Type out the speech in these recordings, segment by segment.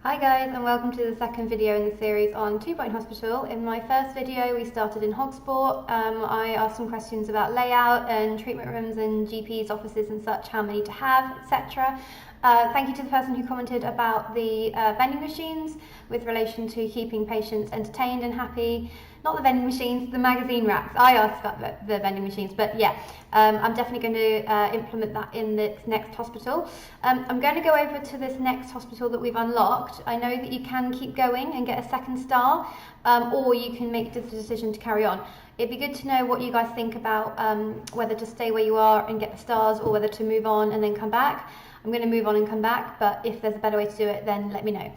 Hi guys, and welcome to the second video in the series on 2 Point Hospital. In my first video we started in Hogsport. I asked some questions about layout and treatment rooms and GPs, offices and such, how many to have, etc. Thank you to the person who commented about the vending machines with relation to keeping patients entertained and happy. Not the vending machines, the magazine racks. I asked about the vending machines, but yeah, I'm definitely going to implement that in this next hospital. I'm going to go over to this next hospital that we've unlocked. I know that you can keep going and get a second star, or you can make the decision to carry on. It'd be good to know what you guys think about whether to stay where you are and get the stars, or whether to move on and then come back. I'm going to move on and come back, but if there's a better way to do it, then let me know.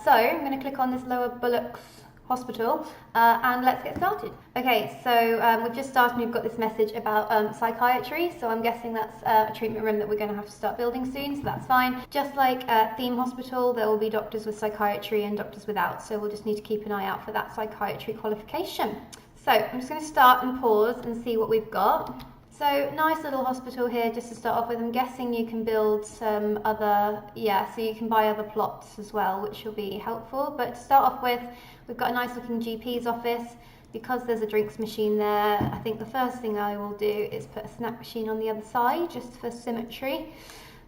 So I'm going to click on this Lower Bullocks Hospital and let's get started. Okay, so we've just started and we've got this message about psychiatry, so I'm guessing that's a treatment room that we're going to have to start building soon, so that's fine. Just like Theme Hospital, there will be doctors with psychiatry and doctors without, so we'll just need to keep an eye out for that psychiatry qualification. So I'm just going to start and pause and see what we've got. So nice little hospital here just to start off with. I'm guessing you can build some other, so you can buy other plots as well, which will be helpful. But to start off with, we've got a nice looking GP's office. Because there's a drinks machine there, I think the first thing I will do is put a snack machine on the other side, just for symmetry.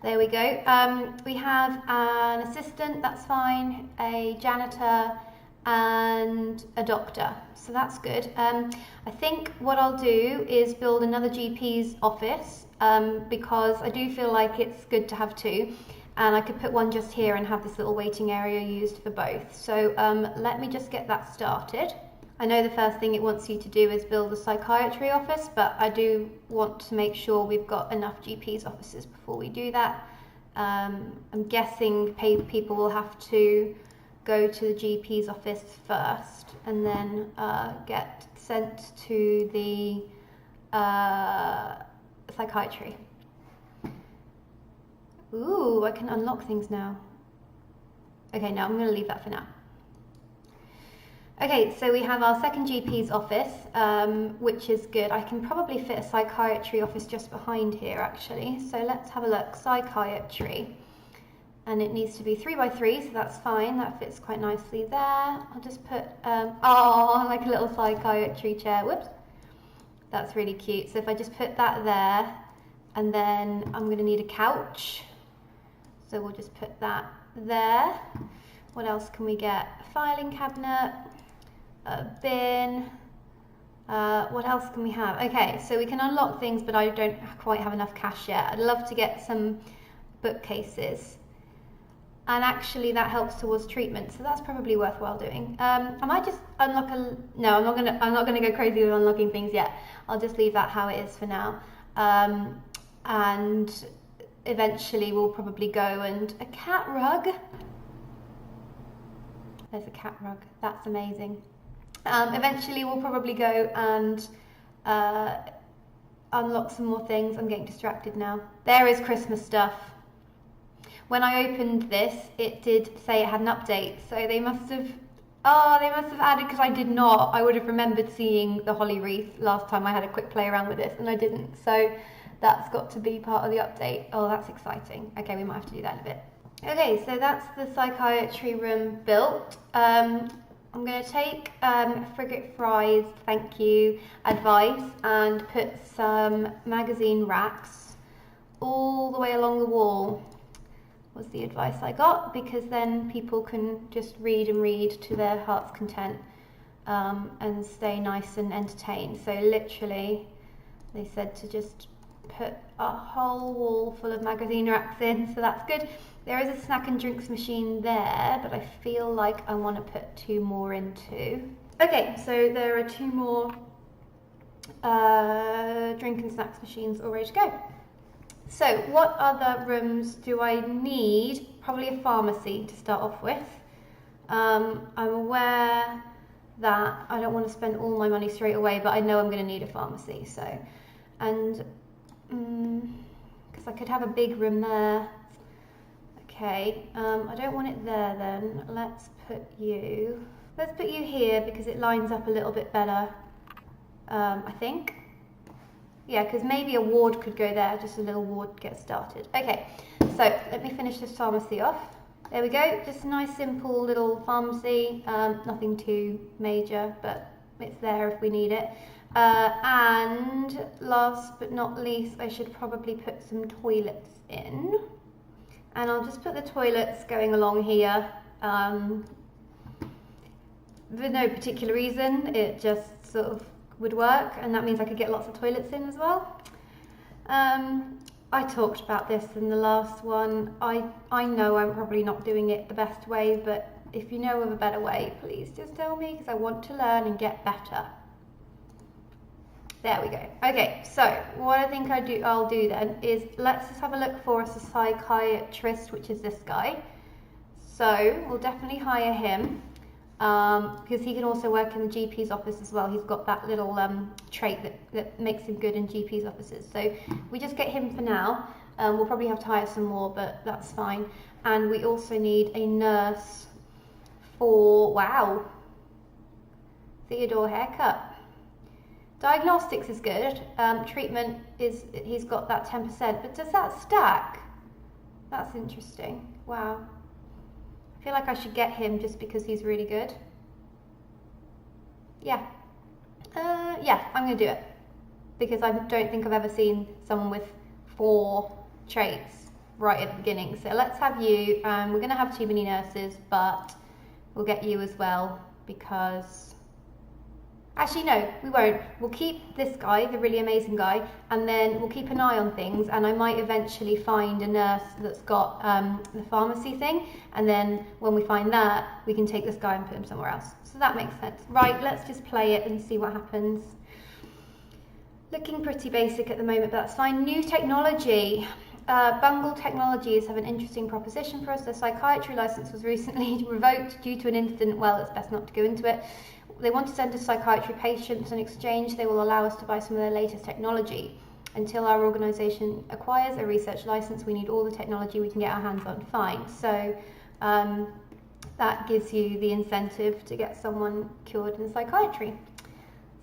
There we go. We have an assistant, that's fine, a janitor, and a doctor, so that's good. I think what I'll do is build another GP's office because I do feel like it's good to have two, and I could put one just here and have this little waiting area used for both. So let me just get that started. I know the first thing it wants you to do is build a psychiatry office, but I do want to make sure we've got enough GP's offices before we do that. I'm guessing people will have to go to the GP's office first and then get sent to the psychiatry. Ooh, I can unlock things now. Okay, no, I'm going to leave that for now. Okay, so we have our second GP's office, which is good. I can probably fit a psychiatry office just behind here, actually. So let's have a look. Psychiatry. And it needs to be 3 by 3, so that's fine. That fits quite nicely there. I'll just put, like a little psychiatry chair. Whoops. That's really cute. So if I just put that there, and then I'm going to need a couch. So we'll just put that there. What else can we get? A filing cabinet, a bin. What else can we have? Okay, so we can unlock things, but I don't quite have enough cash yet. I'd love to get some bookcases. And actually that helps towards treatment, so that's probably worthwhile doing. I might just unlock no, I'm not gonna go crazy with unlocking things yet. I'll just leave that how it is for now. And eventually we'll probably go and a cat rug. There's a cat rug, that's amazing. Eventually we'll probably go and unlock some more things. I'm getting distracted now. There is Christmas stuff. When I opened this, it did say it had an update, so they must have added, because I did not. I would have remembered seeing the holly wreath last time I had a quick play around with this, and I didn't, so that's got to be part of the update. Oh, that's exciting. Okay, we might have to do that in a bit. Okay, so that's the psychiatry room built. I'm going to take Frigate Fry's thank you advice and put some magazine racks all the way along the wall. Was the advice I got, because then people can just read to their heart's content and stay nice and entertained. So literally they said to just put a whole wall full of magazine racks in, so that's good. There is a snack and drinks machine there, but I feel like I want to put 2 more in too. Okay, so there are 2 more drink and snacks machines all ready to go. So what other rooms do I need? Probably a pharmacy to start off with. I'm aware that I don't want to spend all my money straight away, but I know I'm going to need a pharmacy. So, and because I could have a big room there. Okay, I don't want it there then. Let's put you here because it lines up a little bit better, I think. Yeah, because maybe a ward could go there, just a little ward to get started. Okay, so let me finish this pharmacy off. There we go, just a nice simple little pharmacy, nothing too major, but it's there if we need it. And last but not least, I should probably put some toilets in. And I'll just put the toilets going along here. For no particular reason, it just sort of would work, and that means I could get lots of toilets in as well. I talked about this in the last one. I know I'm probably not doing it the best way, but if you know of a better way, please just tell me, because I want to learn and get better. There we go. Okay, so what I think I'll do then is let's just have a look for us a psychiatrist, which is this guy. So we'll definitely hire him. Because he can also work in the GP's office as well. He's got that little trait that makes him good in GP's offices. So we just get him for now. We'll probably have to hire some more, but that's fine. And we also need a nurse for, wow, Theodore haircut. Diagnostics is good. Treatment is, he's got that 10%, but does that stack? That's interesting. Wow. I feel like I should get him just because he's really good. Yeah. Yeah, I'm going to do it. Because I don't think I've ever seen someone with 4 traits right at the beginning. So let's have you. We're going to have too many nurses, but we'll get you as well because... Actually, no, we won't. We'll keep this guy, the really amazing guy, and then we'll keep an eye on things, and I might eventually find a nurse that's got the pharmacy thing, and then when we find that, we can take this guy and put him somewhere else. So that makes sense. Right, let's just play it and see what happens. Looking pretty basic at the moment, but that's fine. New technology. Bungle Technologies have an interesting proposition for us. Their psychiatry license was recently revoked due to an incident. Well, it's best not to go into it. They want to send us psychiatry patients. In exchange, they will allow us to buy some of their latest technology. Until our organisation acquires a research licence, we need all the technology we can get our hands on. Fine. So that gives you the incentive to get someone cured in psychiatry.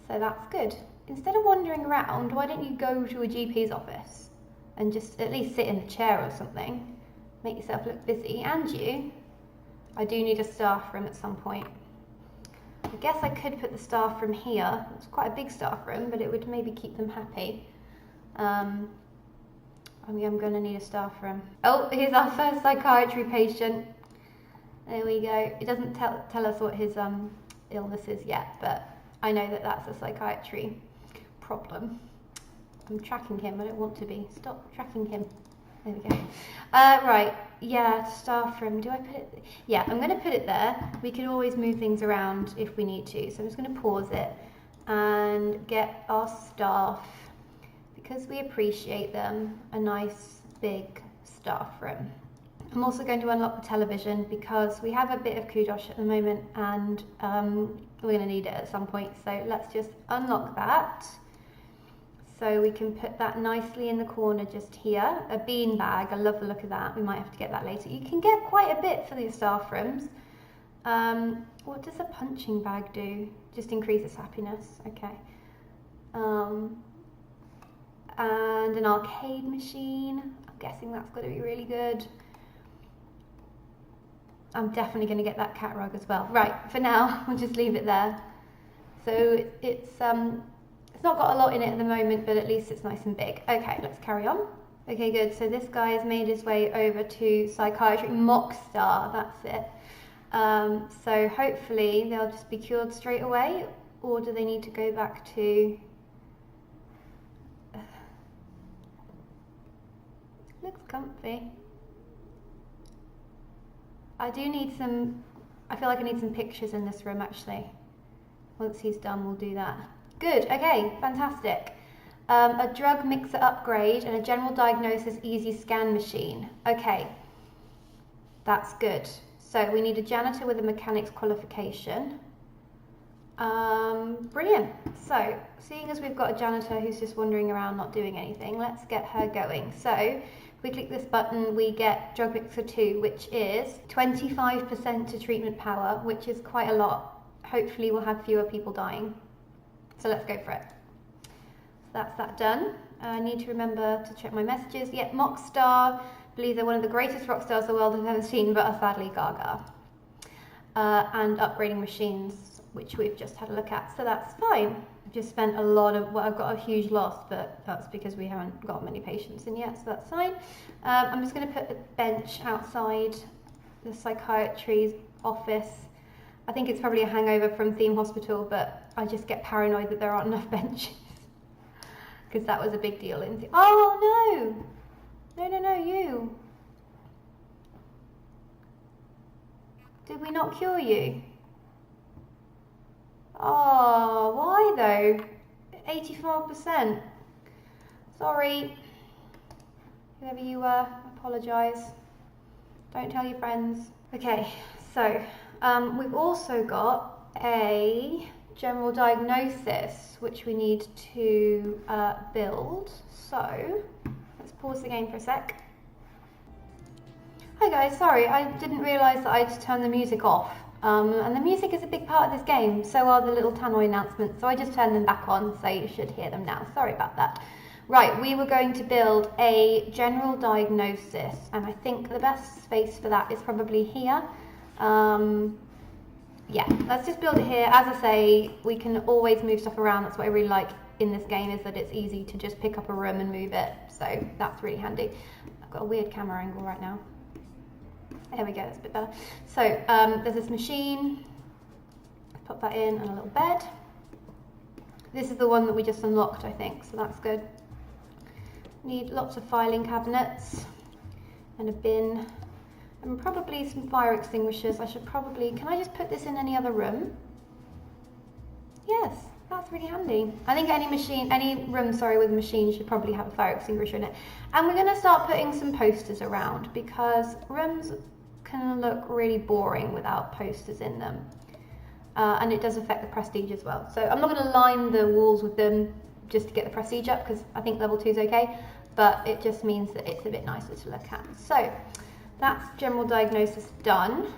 So that's good. Instead of wandering around, why don't you go to a GP's office and just at least sit in the chair or something? Make yourself look busy. And you. I do need a staff room at some point. I guess I could put the staff room here. It's quite a big staff room, but it would maybe keep them happy. I mean, I'm going to need a staff room. Oh, here's our first psychiatry patient. There we go. It doesn't tell us what his illness is yet, but I know that that's a psychiatry problem. I'm tracking him. I don't want to be. Stop tracking him. There we go. Right, yeah, staff room. Do I put it? Yeah, I'm going to put it there. We can always move things around if we need to. So I'm just going to pause it and get our staff, because we appreciate them, a nice big staff room. I'm also going to unlock the television because we have a bit of kudosh at the moment, and we're going to need it at some point. So let's just unlock that. So we can put that nicely in the corner just here. A bean bag, I love the look of that. We might have to get that later. You can get quite a bit for these staff rooms. What does a punching bag do? Just increases happiness, okay. And an arcade machine. I'm guessing that's going to be really good. I'm definitely going to get that cat rug as well. Right, for now, we'll just leave it there. So it's not got a lot in it at the moment, but at least it's nice and big. Okay, let's carry on. Okay, good. So this guy has made his way over to psychiatry. Mockstar, that's it. So hopefully they'll just be cured straight away, or do they need to go back to... Looks comfy. I do need some... I feel like I need some pictures in this room, actually. Once he's done, we'll do that. Good, okay, fantastic. A drug mixer upgrade and a general diagnosis easy scan machine. Okay, that's good. So we need a janitor with a mechanics qualification. Brilliant. So, seeing as we've got a janitor who's just wandering around not doing anything, let's get her going. So, if we click this button, we get drug mixer 2, which is 25% to treatment power, which is quite a lot. Hopefully we'll have fewer people dying. So let's go for it. So that's that done. I need to remember to check my messages. Yeah, Mockstar, believe they're one of the greatest rock stars the world has ever seen, but are sadly gaga. And upgrading machines, which we've just had a look at, so that's fine. I've just spent a lot of, well, I've got a huge loss, but that's because we haven't got many patients in yet, so that's fine. I'm just going to put a bench outside the psychiatry's office. I think it's probably a hangover from Theme Hospital, but I just get paranoid that there aren't enough benches. Because that was a big deal in oh no! No, you! Did we not cure you? Oh, why though? 85%. Sorry. Whoever you were, apologise. Don't tell your friends. Okay, so we've also got a general diagnosis which we need to build. So let's pause the game for a sec. Hi guys, sorry, I didn't realise that I'd turned the music off. And the music is a big part of this game, so are the little tannoy announcements, so I just turned them back on, so you should hear them now. Sorry about that. Right, we were going to build a general diagnosis, and I think the best space for that is probably here. Yeah, let's just build it here. As I say, we can always move stuff around. That's what I really like in this game, is that it's easy to just pick up a room and move it, so that's really handy. I've got a weird camera angle right now. There we go, that's a bit better. So there's this machine, pop that in, and a little bed. This is the one that we just unlocked, I think, so that's good. Need lots of filing cabinets and a bin and probably some fire extinguishers. I should probably, can I just put this in any other room? Yes, that's really handy. I think any room, with a machine should probably have a fire extinguisher in it. And we're going to start putting some posters around because rooms can look really boring without posters in them. And it does affect the prestige as well. So I'm not going to line the walls with them just to get the prestige up because I think level 2 is okay, but it just means that it's a bit nicer to look at. So that's general diagnosis done.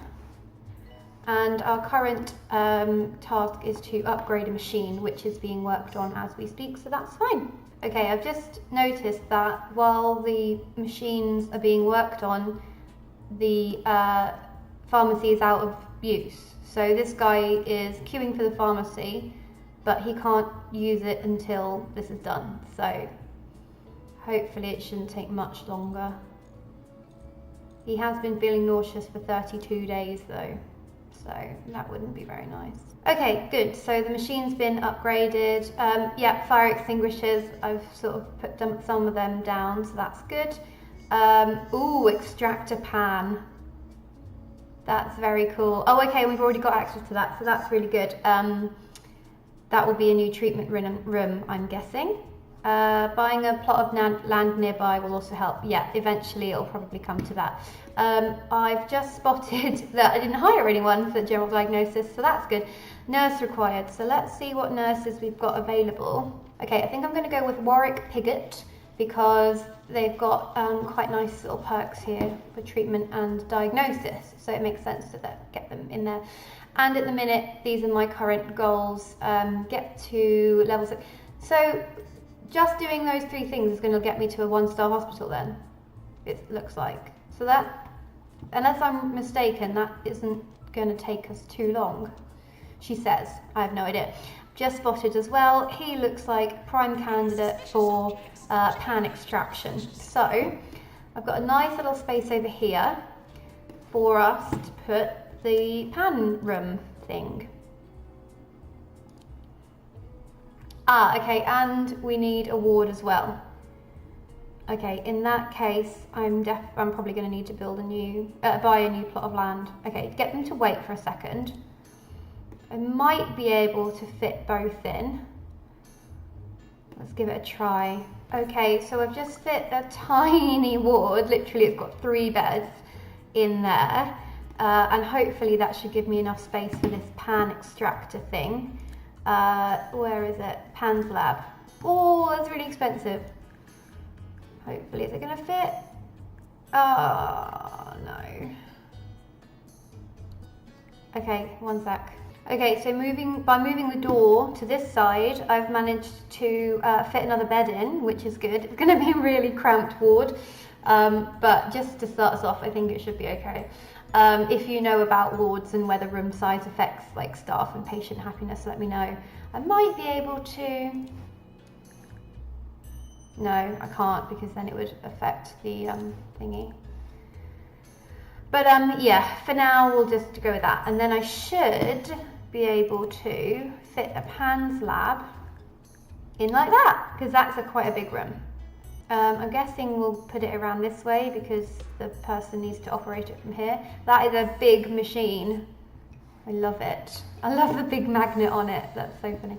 And our current task is to upgrade a machine, which is being worked on as we speak, so that's fine. Okay, I've just noticed that while the machines are being worked on, the pharmacy is out of use. So this guy is queuing for the pharmacy, but he can't use it until this is done. So hopefully it shouldn't take much longer. He has been feeling nauseous for 32 days though, so that wouldn't be very nice. Okay, good, so the machine's been upgraded. Yeah, fire extinguishers, I've sort of put some of them down, so that's good. Ooh, extractor pan. That's very cool. Oh, okay, we've already got access to that, so that's really good. That will be a new treatment room, I'm guessing. Buying a plot of land nearby will also help. Yeah, eventually it'll probably come to that. I've just spotted that I didn't hire anyone for general diagnosis, so that's good. Nurse required, so let's see what nurses we've got available. Okay, I think I'm going to go with Warwick Pigott because they've got quite nice little perks here for treatment and diagnosis, so it makes sense to get them in there. And at the minute, these are my current goals. Get to level 6. So just doing those 3 things is going to get me to a 1-star hospital then, it looks like. So that, unless I'm mistaken, that isn't going to take us too long, she says. I have no idea. Just spotted as well, he looks like prime candidate for pan extraction. So I've got a nice little space over here for us to put the pan room thing. Okay, and we need a ward as well. Okay, in that case, I'm probably going to need to build buy a new plot of land. Okay, get them to wait for a second. I might be able to fit both in. Let's give it a try. Okay, so I've just fit a tiny ward. Literally, it's got 3 beds in there. And hopefully that should give me enough space for this pan extractor thing. Where is it? Pan's lab. Oh, that's really expensive. Hopefully, is it going to fit? Oh, no. Okay, one sec. Okay, so by moving the door to this side, I've managed to fit another bed in, which is good. It's going to be a really cramped ward. But just to start us off, I think it should be okay. If you know about wards and whether room size affects like staff and patient happiness, let me know. I might be able to. No, I can't, because then it would affect the thingy. But yeah, for now we'll just go with that. And then I should be able to fit a PANS lab in like that, because that's quite a big room. I'm guessing we'll put it around this way because the person needs to operate it from here. That is a big machine. I love it. I love the big magnet on it. That's so funny.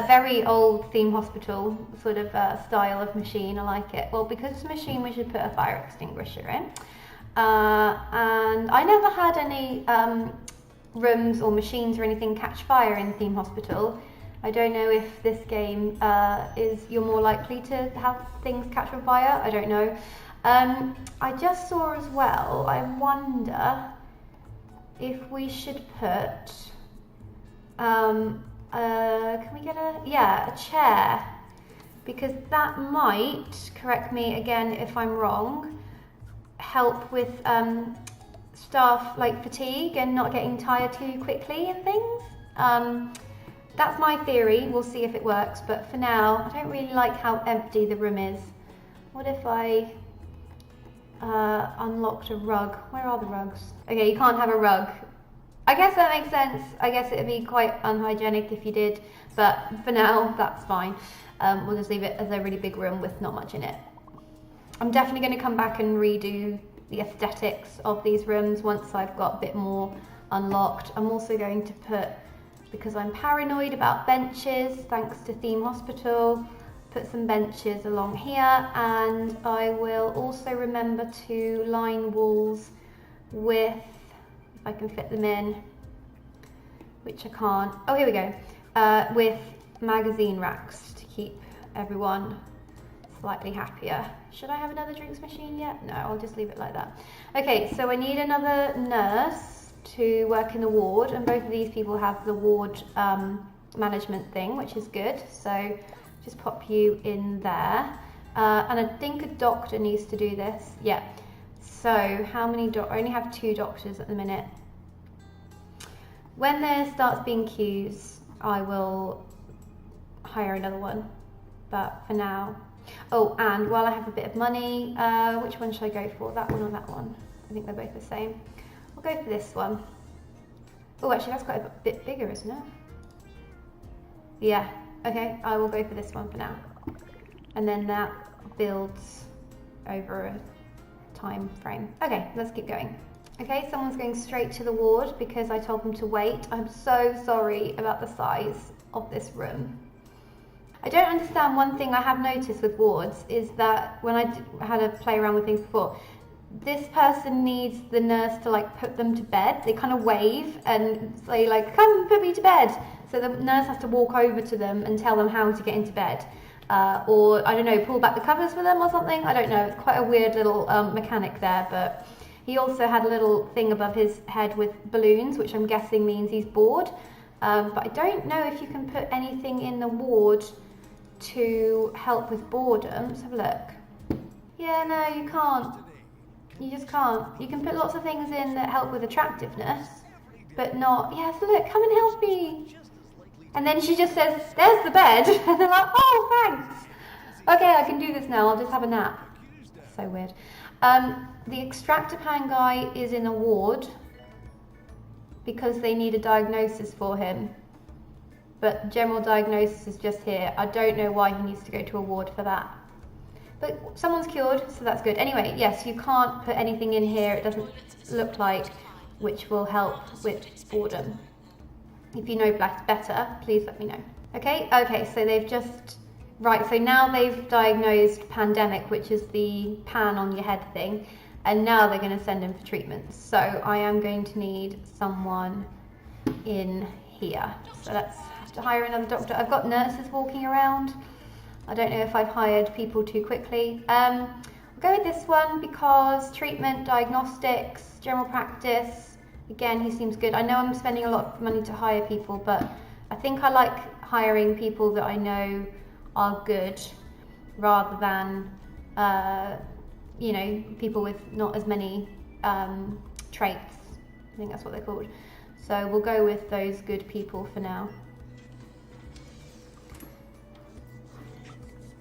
Very old theme hospital sort of style of machine. I like it. Well, because it's a machine, we should put a fire extinguisher in. And I never had any rooms or machines or anything catch fire in theme hospital. I don't know if this game you're more likely to have things catch on fire. I don't know. I just saw as well, I wonder if we should put, can we get a chair? Because that might, correct me again if I'm wrong, help with staff like fatigue and not getting tired too quickly and things. That's my theory. We'll see if it works, but for now I don't really like how empty the room is. What if I unlocked a rug? Where are the rugs? Okay, you can't have a rug. I guess that makes sense. I guess it'd be quite unhygienic if you did, but for now that's fine. We'll just leave it as a really big room with not much in it. I'm definitely going to come back and redo the aesthetics of these rooms once I've got a bit more unlocked. I'm also going to put, because I'm paranoid about benches, thanks to Theme Hospital, put some benches along here, and I will also remember to line walls with, if I can fit them in, which I can't. Oh, here we go. With magazine racks to keep everyone slightly happier. Should I have another drinks machine yet? No, I'll just leave it like that. Okay, so I need another nurse to work in the ward, and both of these people have the ward management thing, which is good. So just pop you in there. And I think a doctor needs to do this. Yeah. So how many I only have 2 doctors at the minute. When there starts being queues, I will hire another one. But for now, oh, and while I have a bit of money, which one should I go for? That one or that one? I think they're both the same. I'll go for this one. Oh, actually that's quite a bit bigger, isn't it? Yeah, okay, I will go for this one for now. And then that builds over a time frame. Okay, let's keep going. Okay, someone's going straight to the ward because I told them to wait. I'm so sorry about the size of this room. I don't understand one thing I have noticed with wards is that when I had to play around with things before, this person needs the nurse to like put them to bed. They kind of wave and say like, come put me to bed. So the nurse has to walk over to them and tell them how to get into bed. Or I don't know, pull back the covers for them or something. I don't know, it's quite a weird little mechanic there. But he also had a little thing above his head with balloons, which I'm guessing means he's bored. But I don't know if you can put anything in the ward to help with boredom. Let's have a look. Yeah, no, you can't. You just can't. You can put lots of things in that help with attractiveness, but not, yes, look, come and help me. And then she just says, there's the bed. And they're like, oh, thanks. Okay, I can do this now. I'll just have a nap. So weird. The extractor pan guy is in a ward because they need a diagnosis for him. But general diagnosis is just here. I don't know why he needs to go to a ward for that. But someone's cured, so that's good. Anyway, yes, you can't put anything in here, it doesn't look like, which will help with boredom. If you know better, please let me know. Okay, so they've just, right, so now they've diagnosed pandemic, which is the pan on your head thing, and now they're going to send him for treatment. So I am going to need someone in here. So let's have to hire another doctor. I've got nurses walking around. I don't know if I've hired people too quickly. We'll go with this one because treatment, diagnostics, general practice. Again, he seems good. I know I'm spending a lot of money to hire people, but I think I like hiring people that I know are good rather than, you know, people with not as many traits. I think that's what they're called. So we'll go with those good people for now.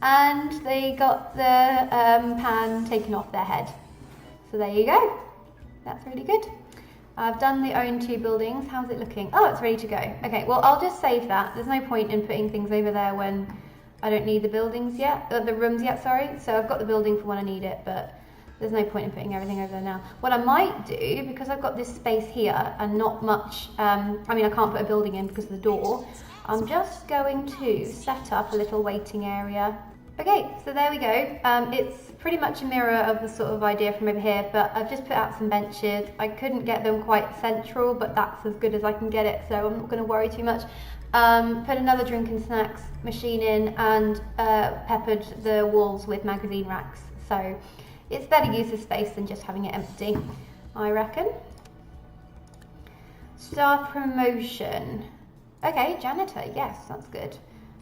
And they got the pan taken off their head. So there you go. That's really good. I've done the own 2 buildings. How's it looking? Oh, it's ready to go. Okay, well, I'll just save that. There's no point in putting things over there when I don't need the buildings yet, the rooms yet, sorry. So I've got the building for when I need it, but there's no point in putting everything over there now. What I might do, because I've got this space here and not much, I mean, I can't put a building in because of the door. I'm just going to set up a little waiting area. Okay, so there we go. It's pretty much a mirror of the sort of idea from over here, but I've just put out some benches. I couldn't get them quite central, but that's as good as I can get it, so I'm not going to worry too much. Put another drink and snacks machine in and peppered the walls with magazine racks. So it's better use of space than just having it empty, I reckon. Staff promotion. Okay, janitor, yes, that's good.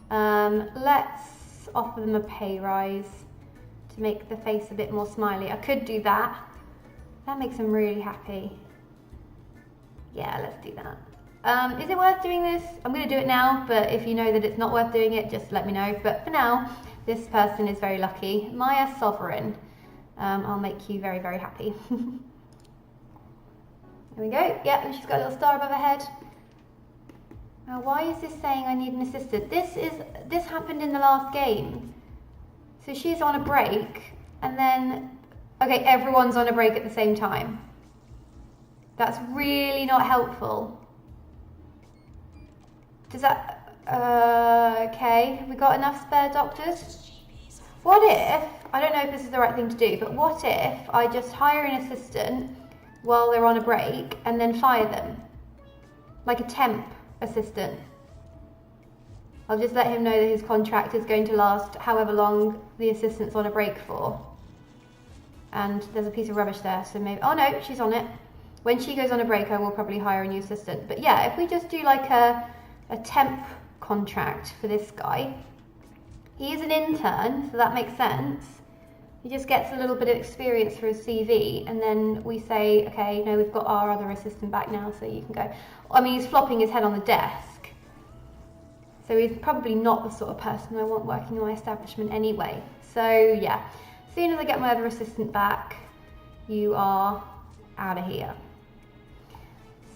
Let's offer them a pay rise to make the face a bit more smiley. I could do that. That makes them really happy. Yeah, let's do that. Is it worth doing this? I'm going to do it now, but if you know that it's not worth doing it, just let me know. But for now, this person is very lucky. Maya Sovereign. I'll make you very, very happy. There we go. Yeah, and she's got a little star above her head. Now, why is this saying I need an assistant? This happened in the last game. So she's on a break, and then, okay, everyone's on a break at the same time. That's really not helpful. Does that, okay, have we got enough spare doctors? What if, I don't know if this is the right thing to do, but what if I just hire an assistant while they're on a break and then fire them? Like a temp assistant. I'll just let him know that his contract is going to last however long the assistant's on a break for. And there's a piece of rubbish there, so maybe, oh no, she's on it. When she goes on a break, I will probably hire a new assistant. But yeah, if we just do like a temp contract for this guy. He is an intern, so that makes sense. He just gets a little bit of experience for his CV, and then we say, okay, no, we've got our other assistant back now, so you can go. I mean, he's flopping his head on the desk, so he's probably not the sort of person I want working in my establishment anyway. So yeah, as soon as I get my other assistant back, you are out of here.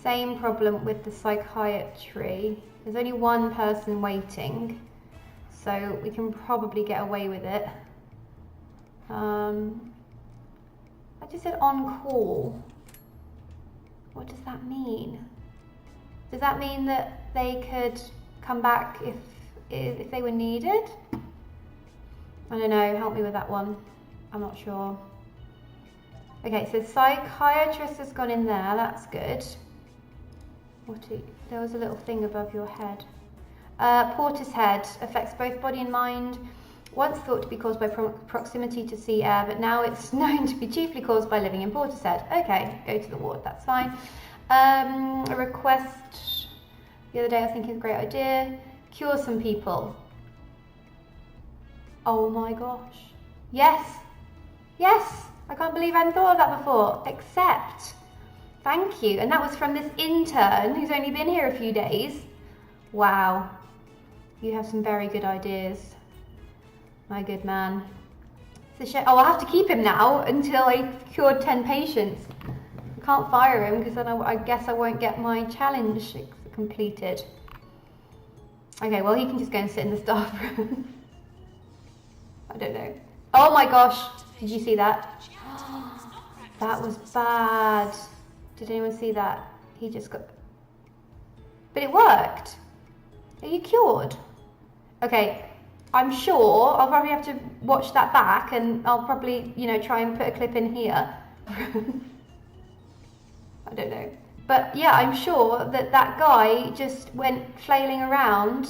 Same problem with the psychiatry. There's only one person waiting, so we can probably get away with it. I just said on call. What does that mean? Does that mean that they could come back if they were needed? I don't know, help me with that one. I'm not sure. Okay, so psychiatrist has gone in there, that's good. There was a little thing above your head. Porter's head affects both body and mind. Once thought to be caused by proximity to sea air, but now it's known to be chiefly caused by living in Portishead. Okay, go to the ward, that's fine. A request the other day I was thinking a great idea. Cure some people. Oh my gosh. Yes, yes, I can't believe I hadn't thought of that before. Accept. Thank you. And that was from this intern who's only been here a few days. Wow, you have some very good ideas. My good man. Oh, I'll have to keep him now until I cured 10 patients. I can't fire him because then I guess I won't get my challenge completed. Okay, well, he can just go and sit in the staff room. I don't know. Oh my gosh, did you see that? That was bad. Did anyone see that? He just got... But it worked. Are you cured? Okay. I'm sure I'll probably have to watch that back, and I'll probably, you know, try and put a clip in here. I don't know. But yeah, I'm sure that that guy just went flailing around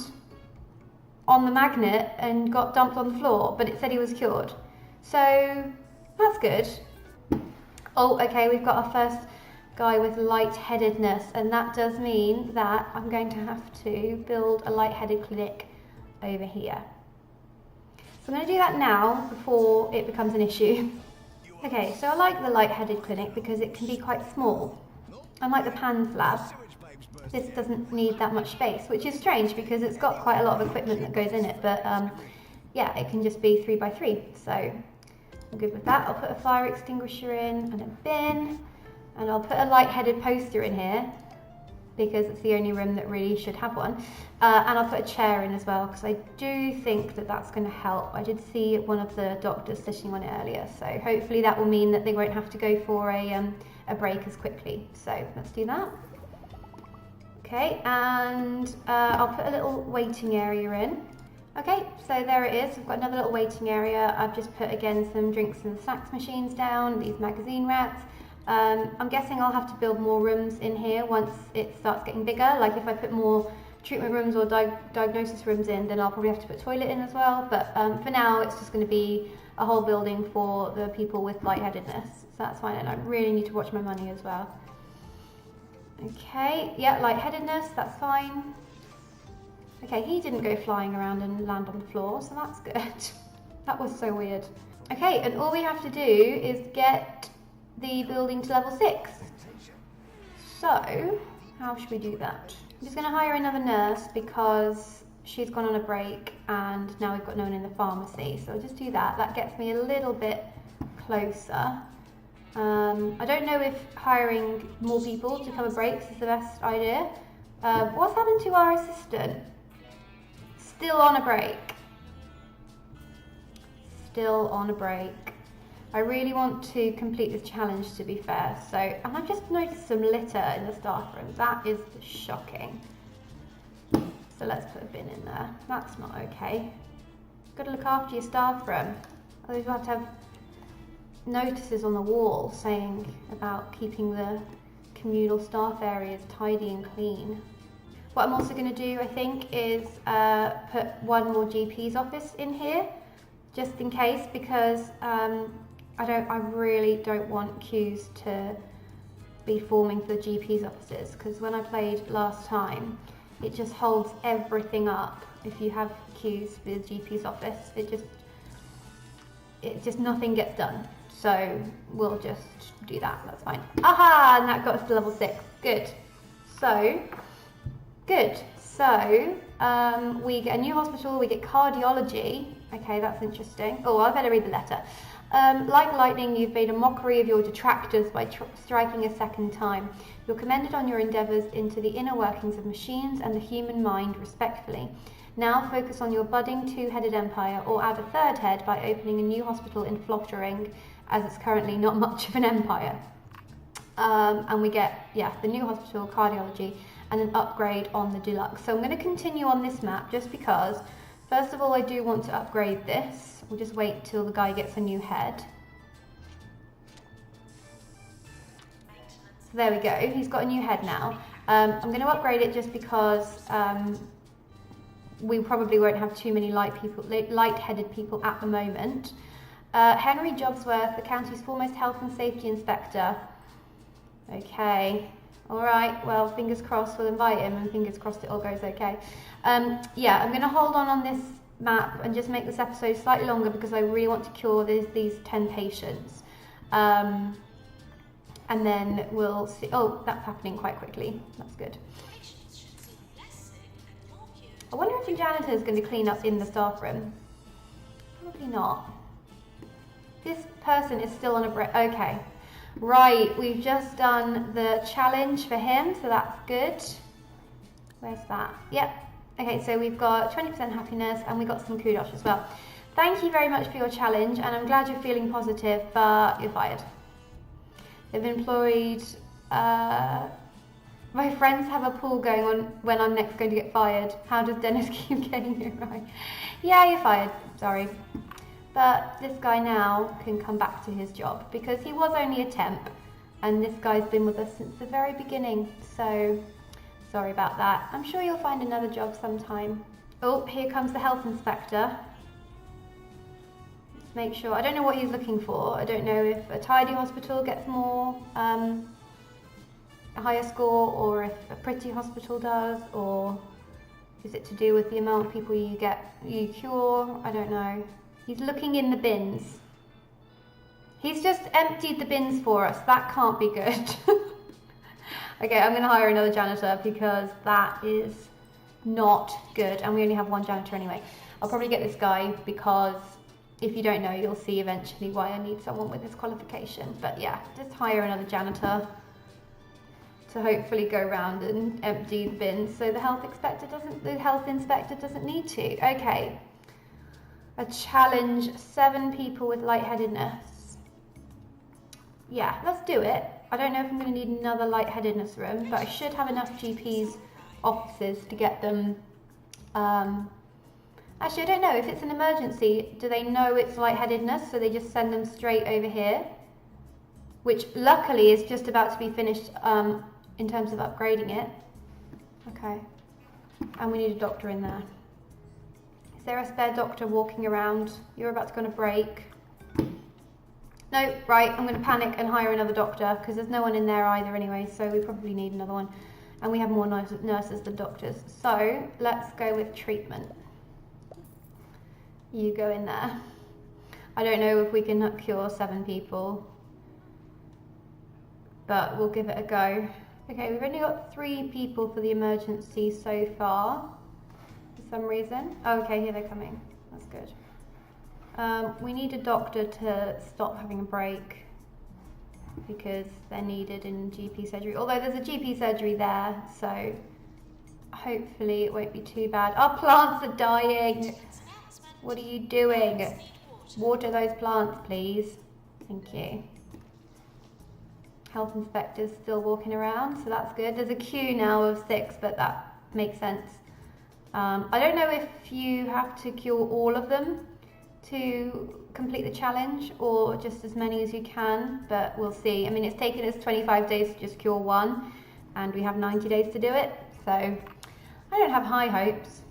on the magnet and got dumped on the floor, but it said he was cured. So that's good. Oh, okay, we've got our first guy with lightheadedness, and that does mean that I'm going to have to build a lightheaded clinic over here. So I'm going to do that now before it becomes an issue. Okay, so I like the light-headed clinic because it can be quite small. Unlike the PANS lab, this doesn't need that much space, which is strange because it's got quite a lot of equipment that goes in it, but yeah, it can just be 3 by 3, so I'm good with that. I'll put a fire extinguisher in and a bin, and I'll put a light-headed poster in here because it's the only room that really should have one, and I'll put a chair in as well because I do think that that's going to help. I did see one of the doctors sitting on it earlier, so hopefully that will mean that they won't have to go for a break as quickly. So let's do that. Okay, and I'll put a little waiting area in. Okay, so there it is. We've got another little waiting area. I've just put again some drinks and snacks machines down, these magazine racks. I'm guessing I'll have to build more rooms in here once it starts getting bigger. Like if I put more treatment rooms or diagnosis rooms in, then I'll probably have to put a toilet in as well. But for now, it's just going to be a whole building for the people with lightheadedness. So that's fine, and I really need to watch my money as well. Okay, yeah, lightheadedness, that's fine. Okay, he didn't go flying around and land on the floor, so that's good. That was so weird. Okay, and all we have to do is get the building to level 6. So, how should we do that? I'm just going to hire another nurse because she's gone on a break and now we've got no one in the pharmacy. So I'll just do that. That gets me a little bit closer. I don't know if hiring more people to cover breaks is the best idea. What's happened to our assistant? Still on a break. Still on a break. I really want to complete this challenge, to be fair. So, and I've just noticed some litter in the staff room. That is shocking. So let's put a bin in there. That's not okay. Got to look after your staff room. Otherwise you have to have notices on the wall saying about keeping the communal staff areas tidy and clean. What I'm also going to do, I think, is put one more GP's office in here, just in case, because I really don't want queues to be forming for the GP's offices, because when I played last time, it just holds everything up. If you have queues for the GP's office, it just nothing gets done. So we'll just do that, that's fine. Aha, and that got us to level 6, good. So, we get a new hospital, we get cardiology. Okay, that's interesting. Oh, I better read the letter. Like lightning, you've made a mockery of your detractors by striking a second time. You're commended on your endeavours into the inner workings of machines and the human mind respectfully. Now focus on your budding two-headed empire, or add a third head by opening a new hospital in Flottering, as it's currently not much of an empire. And we get, the new hospital, cardiology, and an upgrade on the deluxe. So I'm going to continue on this map just because, first of all, I do want to upgrade this. We'll just wait till the guy gets a new head. So there we go, he's got a new head now. I'm going to upgrade it just because we probably won't have too many light-headed people at the moment. Henry Jobsworth, the county's foremost health and safety inspector. Okay, all right, well, fingers crossed, we'll invite him and fingers crossed it all goes okay. Yeah, I'm going to hold on this map and just make this episode slightly longer because I really want to cure these 10 patients. And then we'll see. Oh, that's happening quite quickly. That's good. I wonder if the janitor is going to clean up in the staff room. Probably not. This person is still on a break. Okay. Right, we've just done the challenge for him, so that's good. Where's that? Yep. Okay, so we've got 20% happiness and we got some kudos as well. Thank you very much for your challenge, and I'm glad you're feeling positive, but you're fired. They've employed, my friends have a pool going on when I'm next going to get fired. How does Dennis keep getting it right? Yeah, you're fired, sorry. But this guy now can come back to his job because he was only a temp and this guy's been with us since the very beginning. So, sorry about that. I'm sure you'll find another job sometime. Oh, here comes the health inspector. Let's make sure. I don't know what he's looking for. I don't know if a tidy hospital gets more, a higher score, or if a pretty hospital does, or is it to do with the amount of people you cure? I don't know. He's looking in the bins. He's just emptied the bins for us. That can't be good. Okay, I'm gonna hire another janitor because that is not good. And we only have one janitor anyway. I'll probably get this guy because if you don't know, you'll see eventually why I need someone with this qualification. But yeah, just hire another janitor to hopefully go around and empty the bins so the health inspector doesn't need to. Okay. A challenge 7 people with lightheadedness. Yeah, let's do it. I don't know if I'm going to need another lightheadedness room, but I should have enough GPs offices to get them. Actually, I don't know. If it's an emergency, do they know it's lightheadedness, so they just send them straight over here? Which luckily is just about to be finished in terms of upgrading it. Okay. And we need a doctor in there. Is there a spare doctor walking around? You're about to go on a break. No, right, I'm going to panic and hire another doctor because there's no one in there either anyway, so we probably need another one. And we have more nurses than doctors. So let's go with treatment. You go in there. I don't know if we can cure 7 people, but we'll give it a go. Okay, we've only got 3 people for the emergency so far, for some reason. Oh, okay, here they're coming. That's good. We need a doctor to stop having a break because they're needed in GP surgery. Although there's a GP surgery there, so hopefully it won't be too bad. Our plants are dying. What are you doing? Water those plants, please. Thank you. Health inspector's still walking around, so that's good. There's a queue now of 6, but that makes sense. I don't know if you have to cure all of them to complete the challenge or just as many as you can, but we'll see. I mean, it's taken us 25 days to just cure 1 and we have 90 days to do it, so I don't have high hopes.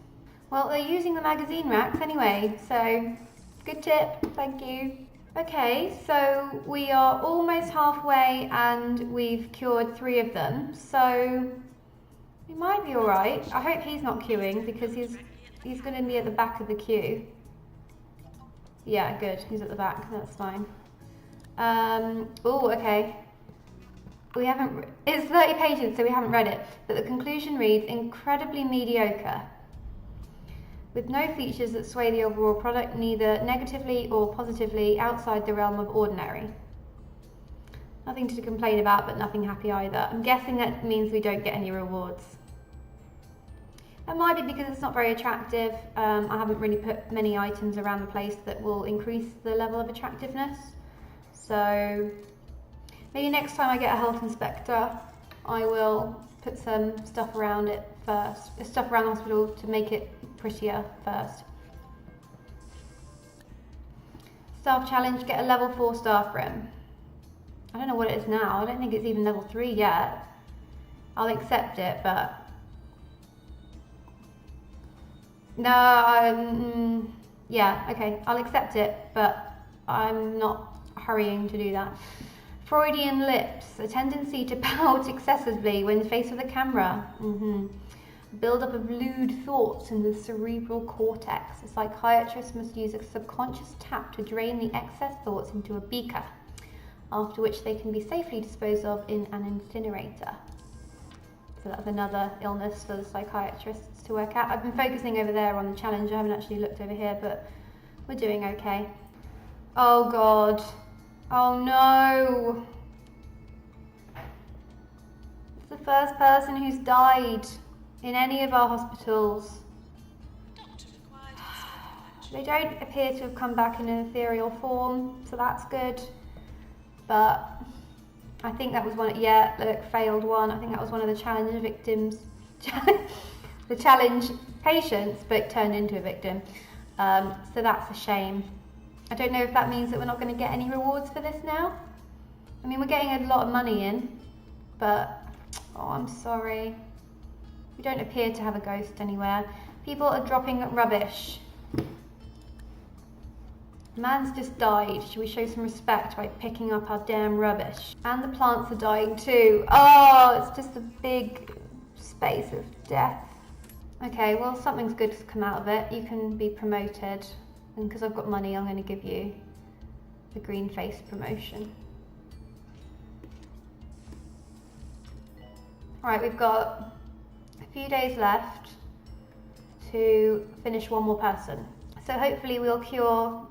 Well, they're using the magazine racks anyway, so good tip, thank you. Okay, so we are almost halfway and we've cured 3 of them, so we might be alright. I hope he's not queuing because he's going to be at the back of the queue. Yeah, good, he's at the back, that's fine. Oh, okay. It's 30 pages, so we haven't read it, but the conclusion reads, incredibly mediocre. With no features that sway the overall product, neither negatively or positively outside the realm of ordinary. Nothing to complain about, but nothing happy either. I'm guessing that means we don't get any rewards. That might be because it's not very attractive. I haven't really put many items around the place that will increase the level of attractiveness. So maybe next time I get a health inspector, I will put some stuff around it first. Stuff around the hospital to make it prettier first. Staff challenge, get a level 4 staff room. I don't know what it is now. I don't think it's even level 3 yet. I'll accept it, but no, yeah, okay, I'll accept it, but I'm not hurrying to do that. Freudian lips, a tendency to pout excessively when faced with a camera. Build-up of lewd thoughts in the cerebral cortex. A psychiatrist must use a subconscious tap to drain the excess thoughts into a beaker, after which they can be safely disposed of in an incinerator. So that's another illness for the psychiatrists to work out. I've been focusing over there on the challenge. I haven't actually looked over here, but we're doing okay. Oh God. Oh no. It's the first person who's died in any of our hospitals. They don't appear to have come back in an ethereal form, so that's good. But I think that was one, yeah, look, failed one. I think that was one of the challenge victims, the challenge patients, but turned into a victim. So that's a shame. I don't know if that means that we're not going to get any rewards for this now. I mean, we're getting a lot of money in, but, oh, I'm sorry. We don't appear to have a ghost anywhere. People are dropping rubbish. Man's just died. Should we show some respect by picking up our damn rubbish? And the plants are dying too. Oh, it's just a big space of death. Okay, well, something's good to come out of it. You can be promoted. And because I've got money, I'm going to give you the green face promotion. Right, we've got a few days left to finish one more person. So hopefully we'll cure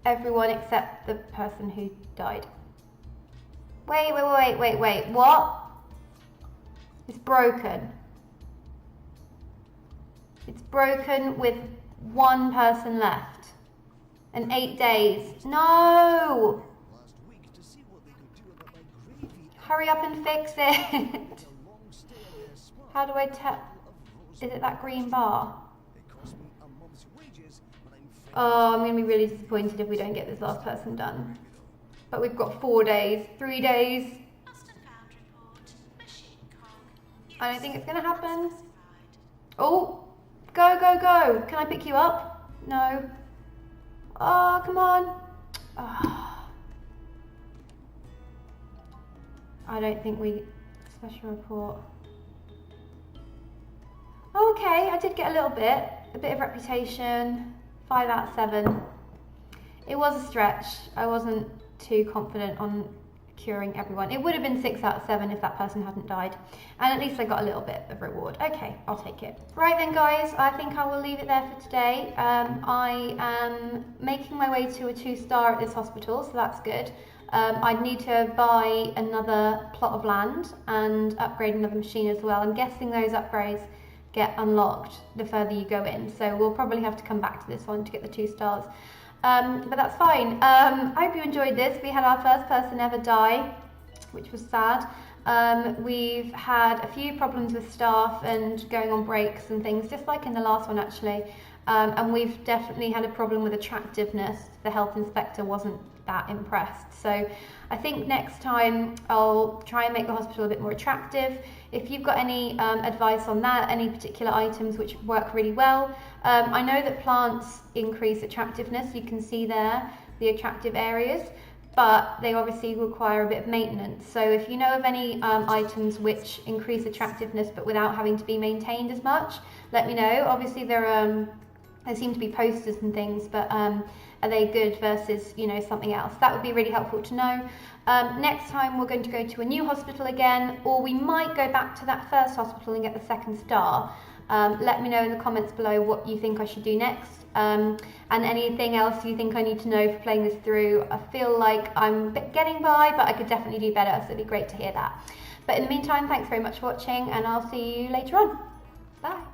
everyone except the person who died. Wait, what? It's broken. It's broken with one person left. And 8 days. No! Hurry up and fix it. How do I tell? Is it that green bar? Oh, I'm going to be really disappointed if we don't get this last person done. But we've got 4 days, 3 days. I don't think it's going to happen. Oh, go, go, go. Can I pick you up? No. Oh, come on. Oh. I don't think we... Special report. Oh, okay, I did get a little bit. A bit of reputation. 5 out of 7. It was a stretch. I wasn't too confident on curing everyone. It would have been 6 out of 7 if that person hadn't died. And at least I got a little bit of reward. Okay, I'll take it. Right then guys, I think I will leave it there for today. I am making my way to a 2-star at this hospital, so that's good. I'd need to buy another plot of land and upgrade another machine as well. I'm guessing those upgrades get unlocked the further you go in, so we'll probably have to come back to this one to get the 2 stars. But that's fine. I hope you enjoyed this. We had our first person ever die, which was sad. We've had a few problems with staff and going on breaks and things, just like in the last one actually. And we've definitely had a problem with attractiveness. The health inspector wasn't that impressed. So I think next time I'll try and make the hospital a bit more attractive. If you've got any advice on that, any particular items which work really well. I know that plants increase attractiveness. You can see there the attractive areas, but they obviously require a bit of maintenance. So if you know of any items which increase attractiveness but without having to be maintained as much, let me know. Obviously there seem to be posters and things, but are they good versus, you know, something else? That would be really helpful to know. Next time we're going to go to a new hospital again, or we might go back to that first hospital and get the 2nd star. Let me know in the comments below what you think I should do next, and anything else you think I need to know for playing this through. I feel like I'm getting by, but I could definitely do better, so it'd be great to hear that. But in the meantime, thanks very much for watching, and I'll see you later on. Bye.